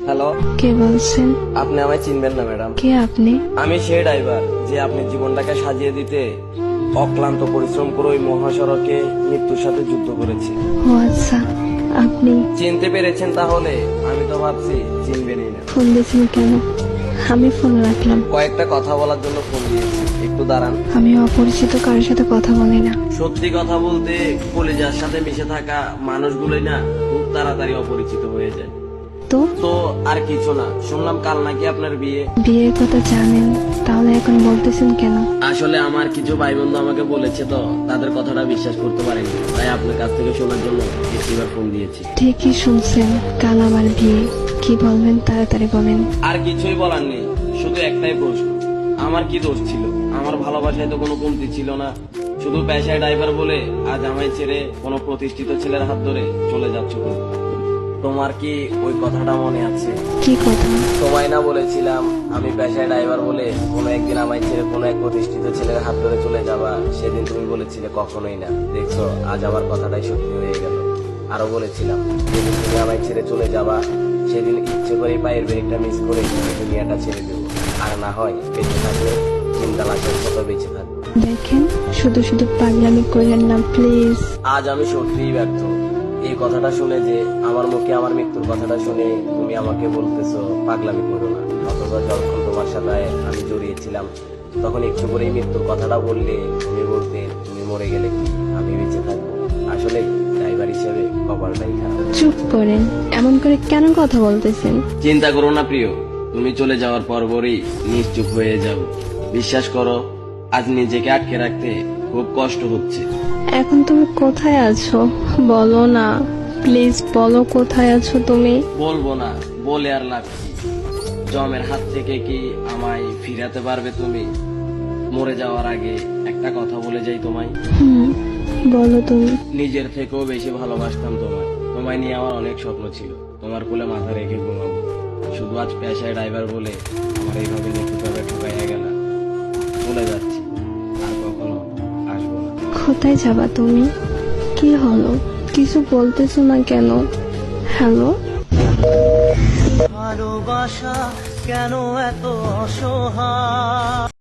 Hello, কে বলছেন? আপনি আমায় চিনবেন না ম্যাডাম। কে আপনি? আমি সেই ড্রাইভার যে আপনি জীবনটাকে সাজিয়ে দিতে অক্লান্ত পরিশ্রম করে ওই মহাসড়কে মৃত্যুর সাথে যুদ্ধ করেছি। ও আচ্ছা, আপনি চিনতে পেরেছেন তাহলে? আমি তো ভাবছি চিনবেনই না। ফোন দিয়েছেন কেন? আমি ফোন রাখলাম। কয়েকটা কথা বলার জন্য ফোন দিয়েছি, একটু দাঁড়ান। আমি অপরিচিত কারোর সাথে কথা বলি না। সত্যি কথা বলতে কলেজার সাথে মিশে থাকা মানুষগুলোই না খুব তাড়াতাড়ি অপরিচিত হয়ে যায়। তো তো আর কিছু না, শুনলাম কাল নাকি আপনার বিয়ে। বিয়ের কথা জানেন, তাহলে এখন বলতেছেন কেন? আসলে আমার কিছু ভাই বন্ধু আমাকে বলেছে তো, তাদের কথাটা বিশ্বাস করতে পারেনি, তাই আপনার কাছ থেকে শোনার জন্য একটিবার ফোন দিয়েছি। ঠিকই শুনছেন, কাল আমার বিয়ে। কি বলবেন তাড়াতাড়ি বলেন। আর কিছুই বলার নেই, শুধু একটাই প্রশ্ন, আমার কি দোষ ছিল? আমার ভালোবাসায় তো কোনো কমতি ছিল না। শুধু পেশায় ড্রাইভার বলে আজ আমায় ছেড়ে কোনো প্রতিষ্ঠিত ছেলের হাত ধরে চলে যাচ্ছ। তোমার কি ওই কথাটা মনে আছে? কি কথা? তোমায় না বলেছিলাম আমি পেশায় ড্রাইভার বলে কোনো একদিন আমায় ছেড়ে কোনো এক প্রতিষ্ঠিত ছেলের হাত ধরে চলে যাবা? সেদিন তুমি বলেছিলে কখনোই না। দেখছো, আজ আমার কথাটাই সত্যি হয়ে গেল। আরো বলেছিলাম যেদিন তুমি আমায় ছেড়ে চলে যাবা সেদিন ইচ্ছে করে পায়ের ব্রেকটা মিস করে এই দুনিয়াটা ছেড়ে দেবো। আর না হয় বেঁচে থাকলে চিন্তা লাশের মতো বেঁচে থাকবো। দেখেন, শুধু শুধু পাগলামি করলেন না প্লিজ। আজ আমি সত্যিই ব্যর্থ। এই কথাটা শুনে যে আমার মুখে আমার মৃত্যুর কথাটা শুনে তুমি আমাকে বলতেছো পাগলামি করো না, অথচ যখন তোমার সাথে আমি জড়িয়েছিলাম তখন একটু করে মৃত্যুর কথাটা বললে তুমি বলতে তুমি মরে গেলে কি আমি বেঁচে থাকবো? আসলে ড্রাইভার হিসেবে কপালটাই খারাপ। চুপ করেন, এমন করে কেন কথা বলতেছেন? চিন্তা করো না প্রিয়, তুমি চলে যাওয়ার পরপরই নিশ্চুপ হয়ে যাও। বিশ্বাস করো, আজ নিজেকে আটকে রাখতে খুব কষ্ট হচ্ছে। এখন তুমি কোথায় আছো বলো না, প্লিজ বলো কোথায় আছো তুমি। বলবো না, বলে আর লাভ কি? জমের হাত থেকে কি আমায় ফিরাতে পারবে তুমি? মরে যাওয়ার আগে একটা কথা বলে যাই তোমায়, বলো তুমি। নিজের থেকেও বেশি ভালোবাসতাম তোমায়। তোমায় নিয়ে আমার অনেক স্বপ্ন ছিল, তোমার কোলে মাথা রেখে ঘুমাবো। শুধু আজ পেশায় ড্রাইভার বলে আমার এইভাবে নিখুঁতভাবে ঠকাইয়া গেল। চলে যাচ্ছি, আর কখনো আসবো না। কোথায় যাবা তুমি? কি হলো, কিছু বলতেছো না কেন? হ্যালো, ভালোবাসা কেন এত অসহায়?